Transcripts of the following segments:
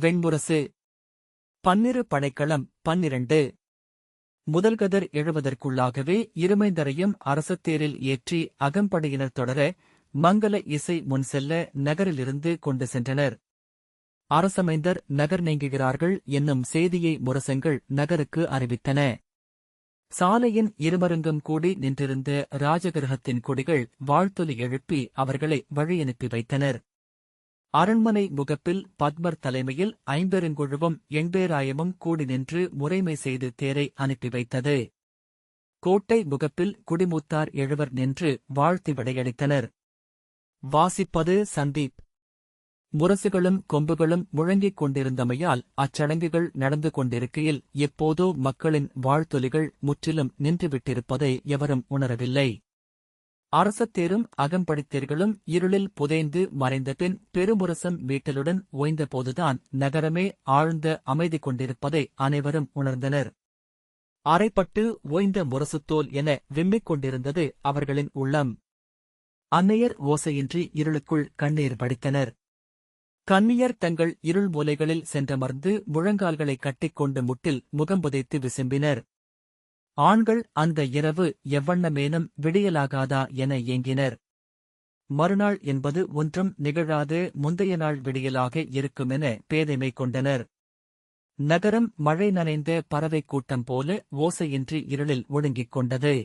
வெண்முரசு. பன்னிரு படைக்களம் 12. முதல்கதிர் எழுவதற்குள்ளாகவே இருமைந்தரையும் அரசத்தேரில் ஏற்றி அகம்படையினர் தொடர மங்கல இசை முன்செல்ல நகரிலிருந்து கொண்டு சென்றனர். அரசமைந்தர் நகர் நீங்குகிறார்கள் என்னும் செய்தியை முரசங்கள் நகருக்கு அறிவித்தன. சாலையின் இருமருங்கும் கூடி நின்றிருந்த ராஜகிரகத்தின் குடிகள் வாழ்த்தொலி எழுப்பி அவர்களை வழியனுப்பி வைத்தனர். அரண்மனை முகப்பில் பத்மர் தலைமையில் 5 பெருங்குழுவும் 80,000 கூடி நின்று முறைமை செய்து தேரை அனுப்பி வைத்தது. கோட்டை முகப்பில் குடிமூத்தார் 70 நின்று வாழ்த்தி விடையளித்தனர். வாசிப்பது சந்தீப். முரசுகளும் கொம்புகளும் முழங்கிக் கொண்டிருந்தமையால் அச்சடங்குகள் நடந்து கொண்டிருக்கையில் எப்போதோ மக்களின் வாழ்த்தொலிகள் முற்றிலும் நின்றுவிட்டிருப்பதை எவரும் உணரவில்லை. அரசத்தேரும் அகம்படித்தேர்களும் இருளில் புதைந்து மறைந்தபின் பெருமுரசம் மீட்டலுடன் ஓய்ந்தபோதுதான் நகரமே ஆழ்ந்த அமைதி கொண்டிருப்பதை அனைவரும் உணர்ந்தனர். அரைப்பட்டு ஓய்ந்த முரசுத்தோல் என விம்மிக் கொண்டிருந்தது அவர்களின் உள்ளம். அன்னையர் ஓசையின்றி இருளுக்குள் கண்ணீர் வடித்தனர். கன்னியர் தங்கள் இருள் மூலைகளில் சென்றமர்ந்து முழங்கால்களை கட்டிக்கொண்டு முட்டில் முகம்புதைத்து விசும்பினர். ஆண்கள் அந்த இரவு எவ்வண்ணமேனும் விடியலாகாதா என ஏங்கினர். மறுநாள் என்பது ஒன்றும் நிகழாது முந்தைய நாள் விடியலாக இருக்குமென பேதைமை கொண்டனர். நகரம் மழை நனைந்த பறவைக் கூட்டம் போல ஓசையின்றி இருளில் ஒடுங்கிக் கொண்டது.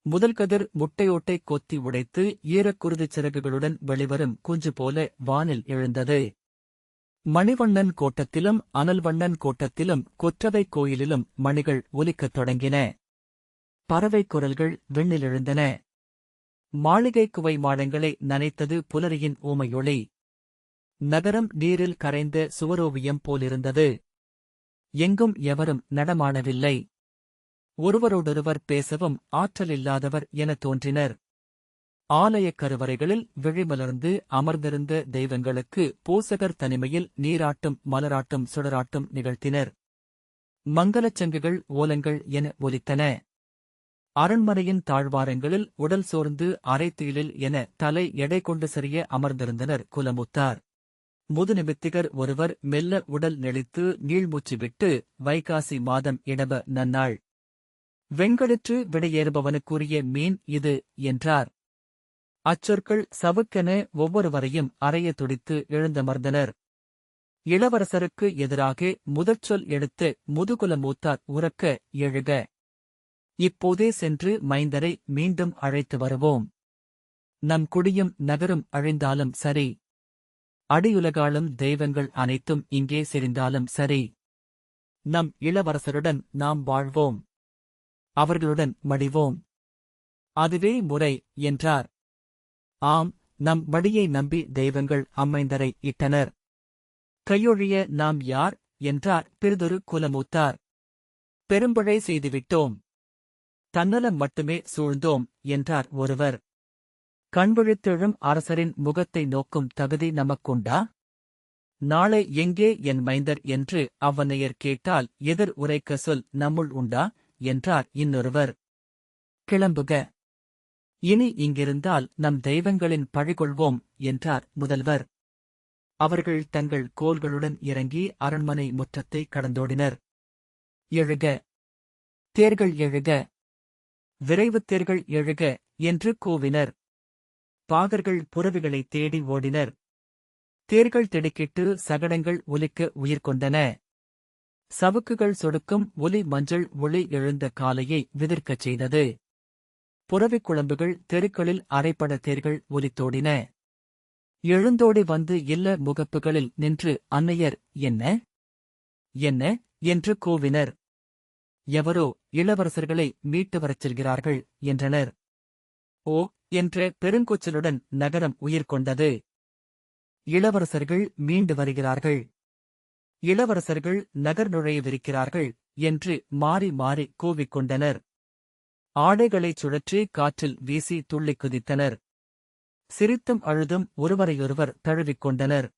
முதல்கதிர் முட்டையோட்டை கொத்தி உடைத்து ஈரக்குருதிச் சிறகுகளுடன் வெளிவரும் குஞ்சு போல வானில் எழுந்தது. மணிவண்ணன் கோட்டத்திலும் அனல்வண்ணன் கோட்டத்திலும் கொற்றவை கோயிலிலும் மணிகள் ஒலிக்கத் தொடங்கின. பறவைக் குரல்கள் விண்ணிலெழுந்தன. மாளிகை குவை மாடங்களை நனைத்தது புலரியின் ஊமையொளி. நகரம் நீரில் கரைந்த சுவரோவியம் போலிருந்தது. எங்கும் எவரும் நடமாடவில்லை. ஒருவரோடொருவர் பேசவும் ஆற்றலில்லாதவர் என தோன்றினர். ஆலயக் கருவறைகளில் விழிமலர்ந்து அமர்ந்திருந்த தெய்வங்களுக்கு பூசகர் தனிமையில் நீராட்டும் மலராட்டும் சுடராட்டும் நிகழ்த்தினர். மங்கலச் சங்குகள் ஓலங்கள் என ஒலித்தன. அரண்மனையின் தாழ்வாரங்களில் உடல் சோர்ந்து அரைத்தீலில் என தலை எடை கொண்டு சரிய அமர்ந்திருந்தனர் குலமுத்தார். முதுநிமித்திகர் ஒருவர் மெல்ல உடல் நெளித்து நீள்மூச்சு விட்டு வைகாசி மாதம் இடப நன்னாள். வெண்களிற்று விடையேறுபவனுக்குரிய மீன் இது என்றார். அச்சொற்கள் சவுக்கென ஒவ்வொருவரையும் அறைய துடித்து எழுந்தமர்ந்தனர். இளவரசருக்கு எதிராக முதற்சொல் எடுத்த முதுகுல மூத்தார் உரக்க எழுக. இப்போதே சென்று மைந்தரை மீண்டும் அழைத்து வருவோம். நம் குடியும் நகரும் அழிந்தாலும் சரி. அடியுலகாளும் தெய்வங்கள் அனைத்தும் இங்கே செறிந்தாலும் சரி. நம் இளவரசருடன் நாம் வாழ்வோம். அவர்களுடன் மடிவோம். அதுவே முறை என்றார். ஆம், நம் மடியை நம்பி தெய்வங்கள் அம்மைந்தரை இட்டனர். கையொழிய நாம் யார் என்றார் பிறிதொரு குலமூத்தார். பெரும்பழை செய்துவிட்டோம். தன்னலம் மட்டுமே சூழ்ந்தோம் என்றார் ஒருவர். கண்விழித்தெழும் அரசரின் முகத்தை நோக்கும் தகுதி நமக்குண்டா? நாளை எங்கே என் மைந்தர் என்று அவ்வனையர் கேட்டால் எதிர் உரைக்க சொல் நம்முள் உண்டா என்றார் இன்னொருவர். கிளம்புக. இனி இங்கிருந்தால் நம் தெய்வங்களின் பழிகொள்வோம் என்றார் முதல்வர். அவர்கள் தங்கள் கோல்களுடன் இறங்கி அரண்மனை முற்றத்தை கடந்தோடினர். எழுக, தேர்கள் எழுக, விரைவுத் தேர்கள் எழுக என்று கூவினர். பாகர்கள் புரவிகளை தேடி ஓடினர். தேர்கள் திடுக்கிட்டு சகடங்கள் ஒலிக்க உயிர் கொண்டன. சவுக்குகள் சொடுக்கும் ஒலி மஞ்சள் ஒளி எழுந்த காலையை விதிர்க்கச் செய்தது. புரவிக் குழம்புகள் தெருக்களில் அரைப்பட தேர்கள் ஒலித்தோடின. எழுந்தோடி வந்து இல்ல முகப்புகளில் நின்று அன்னையர் என்ன என்ன என்று கூவினர். எவரோ இளவரசர்களை மீட்டு வரச் செல்கிறார்கள் என்றனர். ஓ என்ற பெருங்கூச்சலுடன் நகரம் உயிர் கொண்டது. இளவரசர்கள் மீண்டு வருகிறார்கள், இளவரசர்கள் நகர் நுழையவிருக்கிறார்கள் என்று மாறி மாறி கூவிக்கொண்டனர். ஆடைகளைச் சுழற்றி காற்றில் வீசி துள்ளிக் குதித்தனர். சிரித்தும் அழுதும் ஒருவரையொருவர் தழுவிக்கொண்டனர்.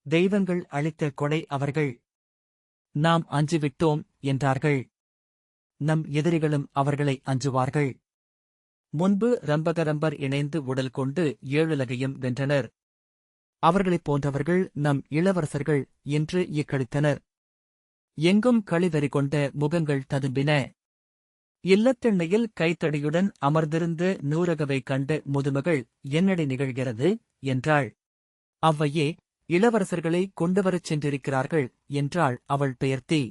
தெய்வங்கள் அளித்த கொடை அவர்கள். நாம் அஞ்சிவிட்டோம் என்றார்கள். நம் எதிரிகளும் அவர்களை அஞ்சுவார்கள். முன்பு ரம்பகரம்பர் இணைந்து உடல் கொண்டு ஏழுலகையும் வென்றனர். அவர்களைப் போன்றவர்கள் நம் இளவரசர்கள் என்று இக்களித்தனர். எங்கும் களிவெறி கொண்ட முகங்கள் ததும்பின. இல்லத்தெண்ணையில் கைத்தடியுடன் அமர்ந்திருந்த நூரகவை கண்ட முதுமகள் என்னடி நிகழ்கிறது என்றாள். அவ்வையே, இளவரசர்களை கொண்டுவரச் சென்றிருக்கிறார்கள் என்றாள் அவள் பெயர்த்தி.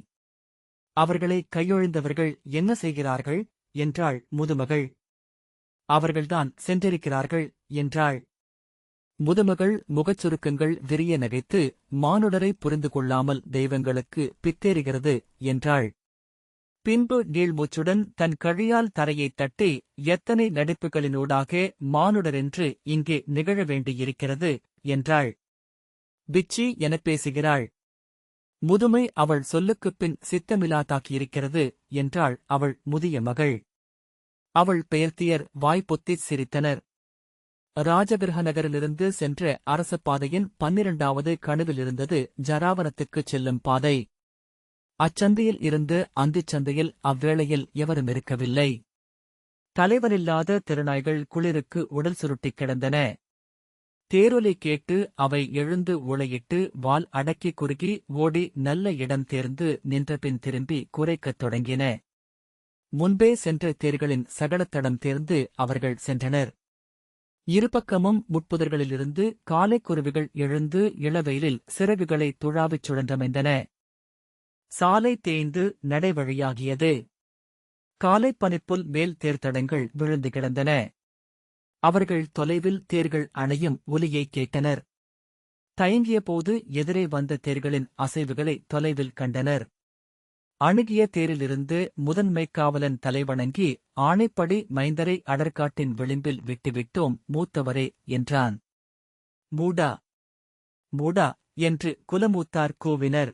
அவர்களை கையொழிந்தவர்கள் என்ன செய்கிறார்கள் என்றாள் முதுமகள். அவர்கள்தான் சென்றிருக்கிறார்கள் என்றாள். முதுமகள் முகச்சுருக்கங்கள் விரிய நகைத்து மானுடரை புரிந்து கொள்ளாமல் தெய்வங்களுக்கு பித்தேறுகிறது என்றாள். பின்பு நீள்மூச்சுடன் தன் கழியால் தரையைத் தட்டி, எத்தனை நடிப்புகளினூடாக மானுடரென்று இங்கே நிகழ வேண்டியிருக்கிறது என்றாள். பிச்சி எனப் பேசுகிறாள். முதுமை அவள் சொல்லுக்குப் பின் சித்தமில்லாதாக்கியிருக்கிறது என்றாள் அவள் முதிய மகள். அவள் பெயர்த்தியர் வாய்ப்பொத்திச் சிரித்தனர். ராஜகிரக நகரிலிருந்து சென்ற அரச பாதையின் 12வது கணுவிலிருந்தது ஜராவனத்துக்குச் செல்லும் பாதை. அச்சந்தையில் இருந்து அந்திச் சந்தையில் அவ்வேளையில் எவரும் இருக்கவில்லை. தலைவனில்லாத திருநாய்கள் குளிருக்கு உடல் சுருட்டிக் கிடந்தன. தேரொலி கேட்டு அவை எழுந்து உளையிட்டு வால் அடக்கி குறுகி ஓடி நல்ல இடம் தேர்ந்து நின்றபின் திரும்பி குரைக்கத் தொடங்கின. முன்பே சென்ற தேர்களின் சகலத்தடம் தேர்ந்து அவர்கள் சென்றனர். இருபக்கமும் முட்புதர்களிலிருந்து காலைக்குருவிகள் எழுந்து இளவெயிலில் சிறகுகளை துழாவிச் சுழன்றமைந்தன. சாலை தேய்ந்து நடைவழியாகியது. காலைப்பனிப்புல் மேல் தேர்தடங்கள் விழுந்து கிடந்தன. அவர்கள் தொலைவில் தேர்கள் அணையும் ஒலியைக் கேட்டனர். தயங்கியபோது எதிரே வந்த தேர்களின் அசைவுகளை தொலைவில் கண்டனர். அணுகிய தேரிலிருந்து முதன்மைக் காவலன் தலைவணங்கி, ஆணைப்படி மைந்தரை அடர்காட்டின் விளிம்பில் விட்டுவிட்டோம் மூத்தவரே என்றான். மூடா, மூடா என்று குலமூத்தார் கூவினர்.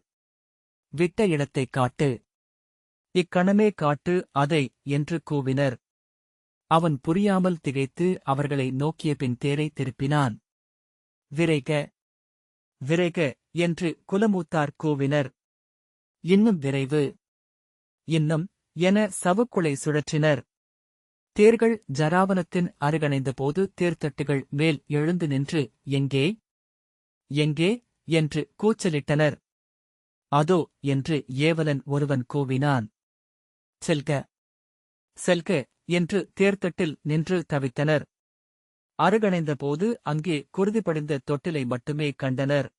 விட்ட இடத்தைக் காட்டு, இக்கணமே காட்டு அதை என்று கூவினர். அவன் புரியாமல் திகைத்து அவர்களை நோக்கிய பின் தேரை திருப்பினான். விரைக, விரைக என்று குலமூத்தார் கூவினர். இன்னும் விரைவு, இன்னும் என சவுக்குளை சுழற்றினர். தேர்கள் ஜராவனத்தின் அருகணைந்தபோது தேர்தட்டுகள் மேல் எழுந்து நின்று எங்கே, எங்கே என்று கூச்சலிட்டனர். அதோ என்று ஏவலன் ஒருவன் கூவினான். செல்க, செல்க என்று தேர்தட்டில் நின்று தவித்தனர். அருகணைந்தபோது அங்கே குருதிபடிந்த தொட்டிலை மட்டுமே கண்டனர்.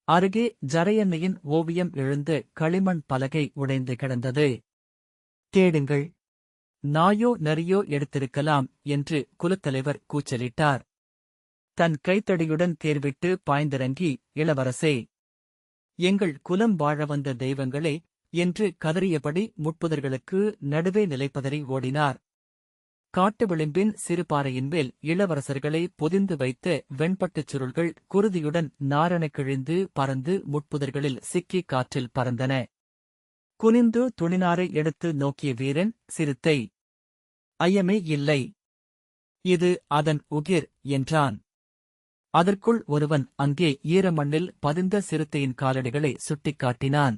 அருகே ஜரையன்னையின் ஓவியம் எழுந்த களிமண் பலகை உடைந்து கிடந்தது. தேடுங்கள், நாயோ நரியோ எடுத்திருக்கலாம் என்று குலத்தலைவர் கூச்சலிட்டார். தன் கைத்தடியுடன் தேர்விட்டு பாய்ந்திறங்கி, இளவரசே, எங்கள் குலம் வாழ வந்த தெய்வங்களே என்று கதறியபடி முட்புதர்களுக்கு நடுவே நிலைப்பதறி ஓடினார். காட்டு விளிம்பின் சிறுபாறையின் மேல் இளவரசர்களை பொதிந்து வைத்த வெண்பட்டுச் சுருள்கள் குருதியுடன் நாரண கிழிந்து பறந்து முட்புதர்களில் சிக்கி காற்றில் பறந்தன. குனிந்து துணிநாரை எடுத்து நோக்கிய வீரன் சிறுத்தை. ஐயமே இல்லை, இது அதன் உகிர் என்றான். அதற்குள் ஒருவன் அங்கே ஈரமண்ணில் பதிந்த சிறுத்தையின் காலடிகளை சுட்டிக்காட்டினான்.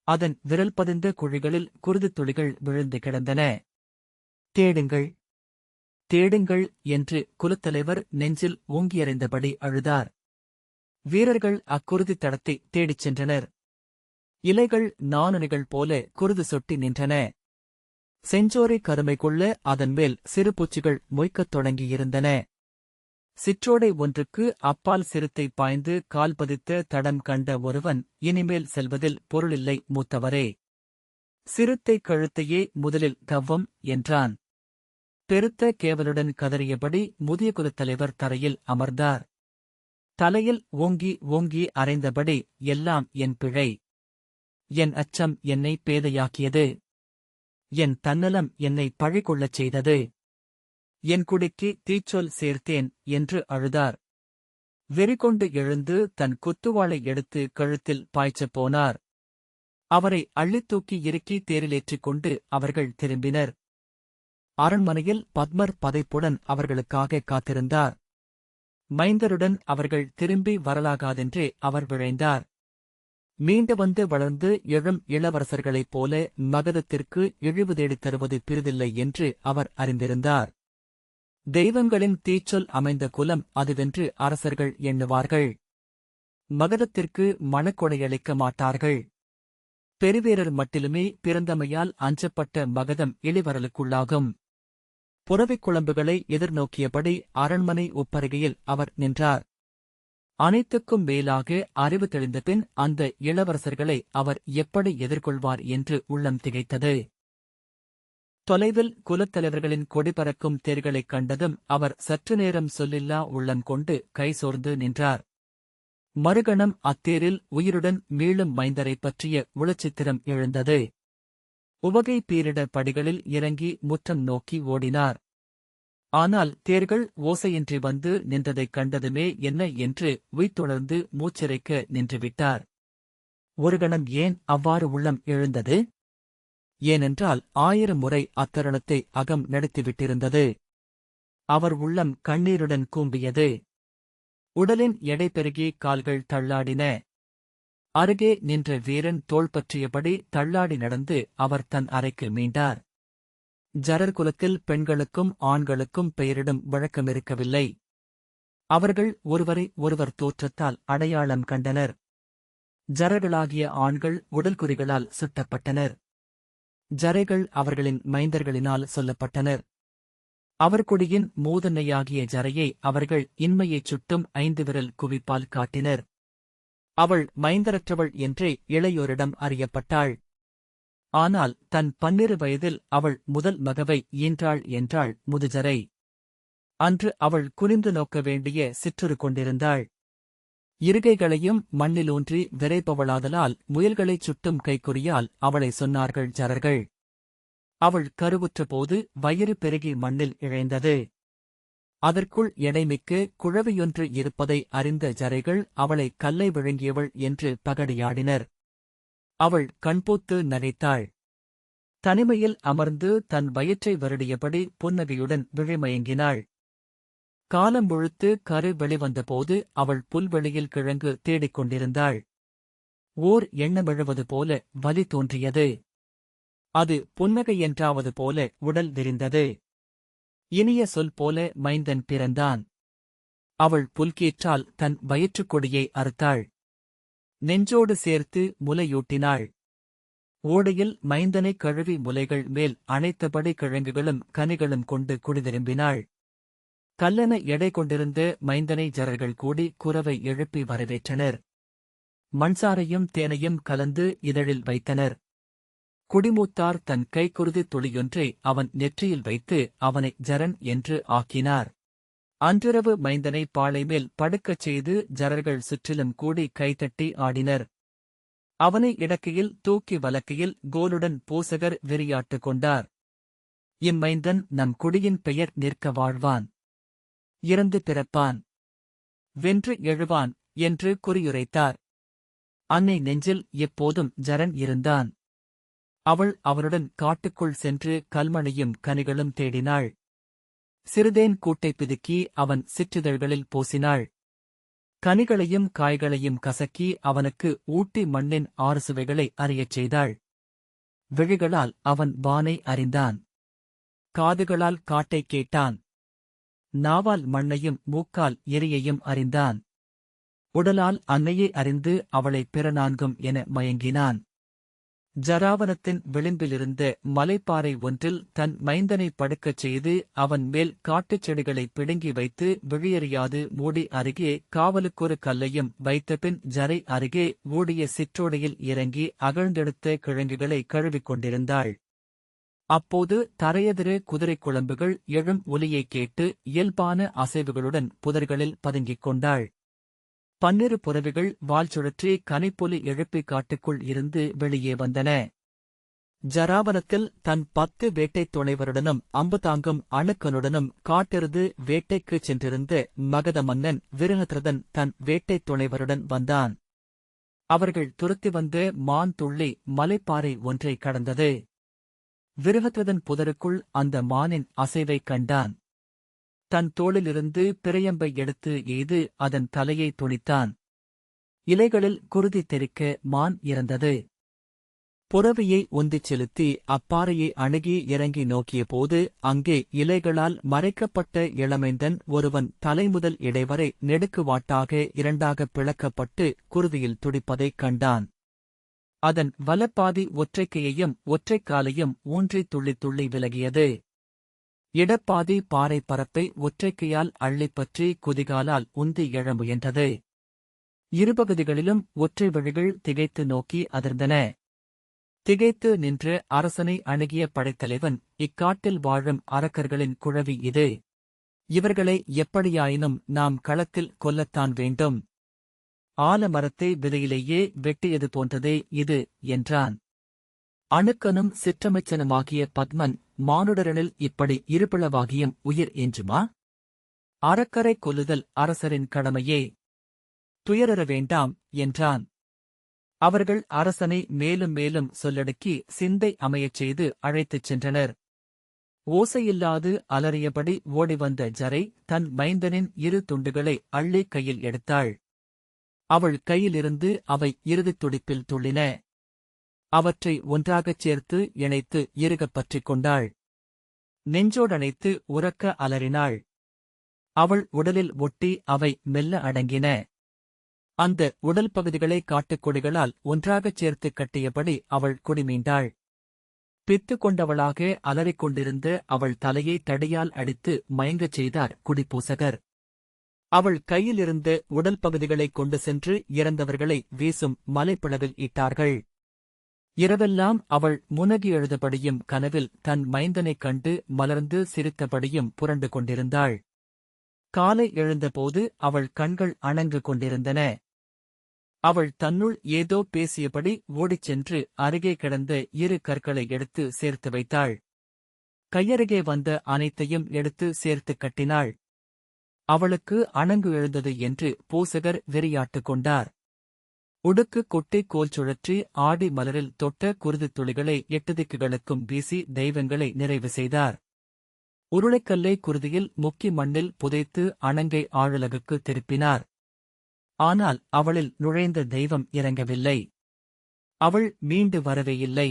அதன் விரல் பதிந்த குழிகளில் குருதித் துளிகள் விழுந்து கிடந்தன. தேடுங்கள், தேடுங்கள் என்று குலத்தலைவர் நெஞ்சில் ஓங்கியறைந்தபடி அழுதார். வீரர்கள் அக்குருதித் தடத்தை தேடிச் சென்றனர். இலைகள் நாணுனிகள் போல குருது சொட்டி நின்றன. செஞ்சோரை கருமை கொள்ள அதன்மேல் சிறு பூச்சிகள் மொய்க்கத் தொடங்கியிருந்தன. சிற்றோடை ஒன்றுக்கு அப்பால் சிறுத்தை பாய்ந்து கால் பதித்த தடம் கண்ட ஒருவன் இனிமேல் செல்வதில் பொருளில்லை மூத்தவரே. சிறுத்தை கழுத்தையே முதலில் கவ்வம் என்றான். பெருத்த கேவலுடன் கதறியபடி முதிய குலத்தலைவர் தரையில் அமர்ந்தார். தலையில் ஓங்கி ஓங்கி அறைந்தபடி, எல்லாம் என் பிழை. என் அச்சம் என்னை பேதையாக்கியது. என் தன்னலம் என்னை பழிகொள்ளச் செய்தது. என் குடிக்கு தீச்சொல் சேர்த்தேன் என்று அழுதார். வெறிகொண்டு எழுந்து தன் குத்துவாளை எடுத்து கழுத்தில் பாய்ச்சப் போனார். அவரை அள்ளித் தூக்கி இறுக்கி தேரிலேற்றிக் கொண்டு அவர்கள் திரும்பினர். அரண்மனையில் பத்மர் பதைப்புடன் அவர்களுக்காக காத்திருந்தார். மைந்தருடன் அவர்கள் திரும்பி வரலாகாதென்றே அவர் விழைந்தார். மீண்டு வந்து வளர்ந்து எழும் இளவரசர்களைப் போல மகதத்திற்கு இழிவு தேடித் தருவது பிறிதில்லை என்று அவர் அறிந்திருந்தார். தெய்வங்களின் தீச்சொல் அமைந்த குலம் அதுவென்று அரசர்கள் எண்ணுவார்கள். மகதத்திற்கு மணக்கொடையளிக்க மாட்டார்கள். பெருவேரர் மட்டிலுமே பிறந்தமையால் அஞ்சப்பட்ட மகதம் இளிவரலுக்குள்ளாகும். புறவிக் குழம்புகளை எதிர்நோக்கியபடி அரண்மனை உப்பருகையில் அவர் நின்றார். அனைத்துக்கும் மேலாக அறிவு தெளிந்தபின் அந்த இளவரசர்களை அவர் எப்படி எதிர்கொள்வார் என்று உள்ளம் திகைத்தது. தொலைவில் குலத்தலைவர்களின் கொடிபறக்கும் தேர்களைக் கண்டதும் அவர் சற்று நேரம் சொல்லில்லா உள்ளம் கொண்டு கைசோர்ந்து நின்றார். மறுகணம் அத்தேரில் உயிருடன் மீளும் மைந்தரைப் பற்றிய உளச்சித்திரம் எழுந்தது. உவகை பீரிட படிகளில் இறங்கி முற்றம் நோக்கி ஓடினார். ஆனால் தேர்கள் ஓசையின்றி வந்து நின்றதைக் கண்டதுமே என்ன என்று உய்த்துணர்ந்து மூச்சிறைக்க நின்றுவிட்டார். ஒரு கணம் ஏன் அவ்வாறு உள்ளம் எழுந்தது? ஏனென்றால் 1000 முறை அத்தருணத்தை அகம் நடத்திவிட்டிருந்தது. அவர் உள்ளம் கண்ணீருடன் கூம்பியது. உடலின் எடை பெருகி கால்கள் தள்ளாடின. அருகே நின்ற வீரன் தோள் பற்றியபடி தள்ளாடி நடந்து அவர் தன் அறைக்கு மீண்டார். ஜரர் குலத்தில் பெண்களுக்கும் ஆண்களுக்கும் பெயரிடும் வழக்கமிருக்கவில்லை. அவர்கள் ஒருவரை ஒருவர் தோற்றத்தால் அடையாளம் கண்டனர். ஜரர்களாகிய ஆண்கள் உடல்குறிகளால் சுட்டப்பட்டனர். ஜரைகள் அவர்களின் மைந்தர்களினால் சொல்லப்பட்டனர். அவர் கொடியின் மூதன்னையாகிய ஜரையை அவர்கள் இன்மையைச் சுட்டும் 5 விரல் குவிப்பால் காட்டினர். அவள் மைந்தரற்றவள் என்றே இளையோரிடம் அறியப்பட்டாள். ஆனால் தன் 12 வயதில் அவள் முதல் மகவை ஈன்றாள் என்றாள் முதுஜரை. அன்று அவள் குனிந்து நோக்க வேண்டிய சிற்றுரு கொண்டிருந்தாள். இருகைகளையும் மண்ணிலூன்றி விரைப்பவளாதலால் முயல்களைச் சுட்டும் கைக்குறியால் அவளை சொன்னார்கள் ஜரர்கள். அவள் கருவுற்றபோது வயிறு பெருகி மண்ணில் இழைந்தது. அதற்குள் எடைமிக்கு குழவியொன்று இருப்பதை அறிந்த ஜரைகள் அவளை கல்லை விழுங்கியவள் என்று பகடியாடினர். அவள் கண்பூத்து நகைத்தாள். தனிமையில் அமர்ந்து தன் வயிற்றை வருடியபடி புன்னகையுடன் விழிமயங்கினாள். காலம் முழுத்து கரு வெளிவந்தபோது அவள் புல்வெளியில் கிழங்கு தேடிக் கொண்டிருந்தாள். ஓர் எண்ணமிழுவது போல வலி தோன்றியது. அது புன்னகை என்றாவது போல உடல் விரிந்தது. இனிய சொல் போல மைந்தன் பிறந்தான். அவள் புல்கீற்றால் தன் வயிற்றுக் கொடியை அறுத்தாள். நெஞ்சோடு சேர்த்து முலையூட்டினாள். ஓடையில் மைந்தனை கழுவி முலைகள் மேல் அணைத்தபடி கிழங்குகளும் கனிகளும் கொண்டு குடிதிரும்பினாள். கல்லென எடை கொண்டிருந்த மைந்தனை ஜரர்கள் கூடி குரவை எழுப்பி வரவேற்றனர். மண்சாரையும் தேனையும் கலந்து இதழில் வைத்தனர். குடிமூத்தார் தன் கைக்குருதி துளியொன்றை அவன் நெற்றியில் வைத்து அவனை ஜரன் என்று ஆக்கினார். அன்றிரவு மைந்தனை பாளைமேல் படுக்கச் செய்து ஜரர்கள் சுற்றிலும் கூடி கைதட்டி ஆடினர். அவனை இடக்கையில் தூக்கி வலக்கையில் கோலுடன் பூசகர் வெறியாட்டு கொண்டார். இம்மைந்தன் நம் குடியின் பெயர் நிற்க வாழ்வான், இறந்து பிறப்பான், வென்று எழுவான் என்று குறியுரைத்தார். அன்னை நெஞ்சில் எப்போதும் ஜரன் இருந்தான். அவள் அவனுடன் காட்டுக்குள் சென்று கல்மணியும் கனிகளும் தேடினாள். சிறுதேன் கூட்டைப் பிதுக்கி அவன் சிற்றிதழ்களில் பூசினாள். கனிகளையும் காய்களையும் கசக்கி அவனுக்கு ஊட்டி மண்ணின் 6 சுவைகளை அறியச் செய்தாள். விழிகளால் அவன் வானை அறிந்தான். காதுகளால் காட்டைக் கேட்டான். நாவால் மண்ணையும் மூக்கால் எரியையும் அறிந்தான். உடலால் அன்னையை அறிந்து அவளை பிறநான்கும் என மயங்கினான். ஜராவனத்தின் விளிம்பிலிருந்த மலைப்பாறை ஒன்றில் தன் மைந்தனை படுக்கச் செய்து அவன் மேல் காட்டுச் செடிகளைப் பிடுங்கி வைத்து விழியறியாது மூடி அருகே காவலுக்கொரு கல்லையும் வைத்தபின் ஜரை அருகே ஊடிய சிற்றோடையில் இறங்கி அகழ்ந்தெடுத்த கிழங்குகளை கழுவிக் கொண்டிருந்தாள். அப்போது தரையெதிர குதிரைக் குளம்புகள் எழும் ஒலியைக் கேட்டு இயல்பான அசைவுகளுடன் புதர்களில் பதுங்கிக் கொண்டாள். 12 புறவிகள் வால் சுழற்றி கனிப்பொலி எழுப்பி காட்டுக்குள் இருந்து வெளியே வந்தன. ஜராவனத்தில் தன் 10 வேட்டைத் துணைவருடனும் அம்பு தாங்கும் அணுக்கனுடனும் காட்டெருது வேட்டைக்குச் சென்றிருந்த மகத மன்னன் விருகத்ரதன் தன் வேட்டைத் துணைவருடன் வந்தான். அவர்கள் துரத்தி வந்த மான் துள்ளி மலைப்பாறை ஒன்றை கடந்தது. விருகத்ரதன் புதருக்குள் அந்த மானின் அசைவைக் கண்டான். தன் தோளிலிருந்து பிரயம்பை எடுத்து எய்து அதன் தலையை துணித்தான். இலைகளில் குருதி தெறிக்க மான் இறந்தது. புறவியை உந்திச் செலுத்தி அப்பாறையை அணுகி இறங்கி நோக்கியபோது அங்கே இலைகளால் மறைக்கப்பட்ட இளமைந்தன் ஒருவன் தலைமுதல் இடைவரை நெடுக்குவாட்டாக இரண்டாகப் பிளக்கப்பட்டு குருதியில் துடிப்பதைக் கண்டான். அதன் வலப்பாதி ஒற்றைக்கையையும் ஒற்றைக்காலையும் ஊன்றித் துள்ளித் துள்ளி விலகியது. இடப்பாதி பாறை பரப்பை ஒற்றைக்கையால் அள்ளிப்பற்றி குதிகாலால் உந்தி எழ முயன்றது. இருபகுதிகளிலும் ஒற்றை வழிகள் திகைத்து நோக்கி அதிர்ந்தன. திகைத்து நின்று அரசனை அணுகிய படைத்தலைவன், இக்காட்டில் வாழும் அரக்கர்களின் குழவி இது. இவர்களை எப்படியாயினும் நாம் களத்தில் கொல்லத்தான் வேண்டும். ஆலமரத்தை விதையிலேயே வெட்டியது போன்றதே இது என்றான். அணுக்கனும் சிற்றமைச்சனுமாகிய பத்மன், மானுடரனில் இப்படி இருபிளவாகியும் உயிர் என்றுமா? அரக்கரை கொல்லுதல் அரசரின் கடமையே. துயரற வேண்டாம் என்றான். அவர்கள் அரசனை மேலும் மேலும் சொல்லடுக்கி சிந்தை அமையச் செய்து அழைத்துச் சென்றனர். ஓசையில்லாது அலறியபடி ஓடிவந்த ஜரை தன் மைந்தனின் இரு துண்டுகளை அள்ளி கையில் எடுத்தாள். அவள் கையிலிருந்து அவை இறுதித் துடிப்பில் துள்ளின. அவற்றை ஒன்றாகச் சேர்த்து இணைத்து இறுகப் பற்றிக் கொண்டாள். நெஞ்சோடணைத்து உரக்க அலறினாள். அவள் உடலில் ஒட்டி அவை மெல்ல அடங்கின. அந்த உடல் பகுதிகளை காட்டுக்கொடிகளால் ஒன்றாகச் சேர்த்து கட்டியபடி அவள் குடிமீண்டாள். பித்து கொண்டவளாக அலறிக் கொண்டிருந்த அவள் தலையை தடியால் அடித்து மயங்கச் செய்தார் குடிப்பூசகர். அவள் கையிலிருந்த உடல் பகுதிகளைக் கொண்டு சென்று இறந்தவர்களை வீசும் மலைப்பிளவில் இட்டார்கள். இரவெல்லாம் அவள் முனகி எழுதபடியும் கனவில் தன் மைந்தனைக் கண்டு மலர்ந்து சிரித்தபடியும் புரண்டு கொண்டிருந்தாள். காலை எழுந்தபோது அவள் கண்கள் அணங்கு கொண்டிருந்தன. அவள் தன்னுள் ஏதோ பேசியபடி ஓடிச் சென்று அருகே கிடந்த இரு கற்களை எடுத்து சேர்த்து வைத்தாள். கையருகே வந்த அனைத்தையும் எடுத்து சேர்த்துக் கட்டினாள். அவளுக்கு அணங்கு எழுந்தது என்று பூசகர் வெறியாட்டுக் கொண்டார். உடுக்கு கொட்டி கோல் சுழற்றி ஆடி மலரில் தொட்ட குருதித் துளிகளை 8 திக்குகளுக்கும் வீசி தெய்வங்களை நிறைவு செய்தார். உருளைக்கல்லை குருதியில் முக்கி மண்ணில் புதைத்து அணங்கை ஆழலகுக்கு திருப்பினார். ஆனால் அவளில் நுழைந்த தெய்வம் இறங்கவில்லை. அவள் மீண்டு வரவே இல்லை.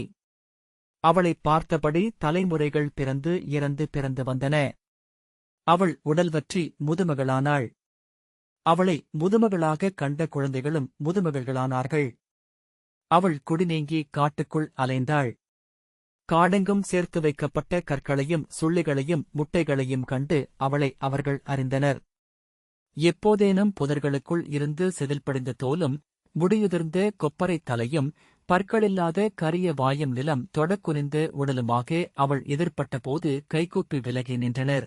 அவளைப் பார்த்தபடி தலைமுறைகள் பிறந்து இறந்து பிறந்து வந்தன. அவள் உடல்வற்றி முதுமகளானாள். அவளை முதுமகளாகக் கண்ட குழந்தைகளும் முதுமகள்களானார்கள். அவள் குடிநீங்கி காட்டுக்குள் அலைந்தாள். காடெங்கும் சேர்த்து வைக்கப்பட்ட கற்களையும் சுள்ளிகளையும் முட்டைகளையும் கண்டு அவளை அவர்கள் அறிந்தனர். எப்போதேனும் புதர்களுக்குள் இருந்து செதில்படிந்த தோலும் முடியுதிர்ந்த கொப்பரைத் தலையும் பற்களில்லாத கரிய வாயும் நிலம் தொடக்குனிந்த உடலுமாக அவள் எதிர்ப்பட்டபோது கைகூப்பி விலகி நின்றனர்.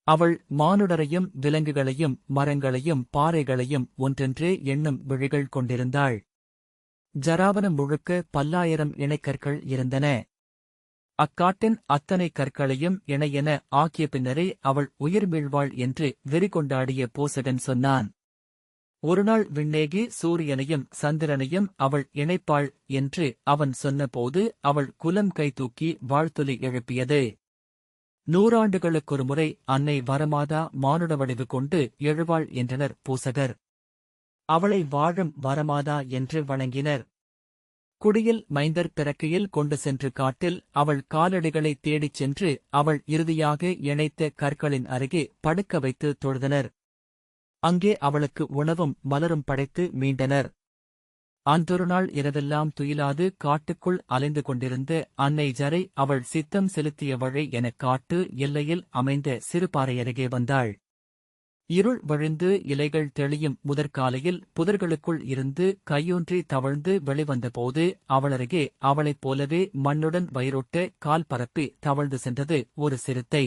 அவள் மானுடரையும் விலங்குகளையும் மரங்களையும் பாறைகளையும் ஒன்றென்றே எண்ணும் விழிகள் கொண்டிருந்தாள். ஜராவனம் முழுக்க 10,000 இணைக்கற்கள் இருந்தன. அக்காட்டின் அத்தனை கற்களையும் இணையென ஆக்கிய பின்னரே அவள் உயிர் மீழ்வாள் என்று வெறிகொண்டாடிய பூசகன் சொன்னான். ஒருநாள் விண்ணேகி சூரியனையும் சந்திரனையும் அவள் இணைப்பாள் என்று அவன் சொன்னபோது அவள் குலம் கை தூக்கி வாழ்த்துலி எழுப்பியது. 100 ஆண்டுகளுக்கொருமுறை அன்னை வரமாதா மானுட வடிவு கொண்டு எழுவாள் என்றனர் பூசகர். அவளை வாழும் வரமாதா என்று வணங்கினர். குடியில் மைந்தர் பிறக்கையில் கொண்டு சென்று காட்டில் அவள் காலடிகளைத் தேடிச் சென்று அவள் இறுதியாக இணைத்த கற்களின் அருகே படுக்க வைத்து தொழுதனர். அங்கே அவளுக்கு உணவும் மலரும் படைத்து மீண்டனர். அன்றொரு நாள் இரவெல்லாம் துயிலாது காட்டுக்குள் அலைந்து கொண்டிருந்த அன்னை ஜரை அவள் சித்தம் செலுத்திய வழி எனக் காட்டு எல்லையில் அமைந்த சிறுபாறை அருகே வந்தாள். இருள் வழிந்து இலைகள் தெளியும் முதற்காலையில் புதர்களுக்குள் இருந்து கையொன்றி தவழ்ந்து வெளிவந்தபோது அவளருகே அவளைப் போலவே மண்ணுடன் வயிறொட்ட கால் பரப்பி தவழ்ந்து சென்றது ஒரு சிறுத்தை.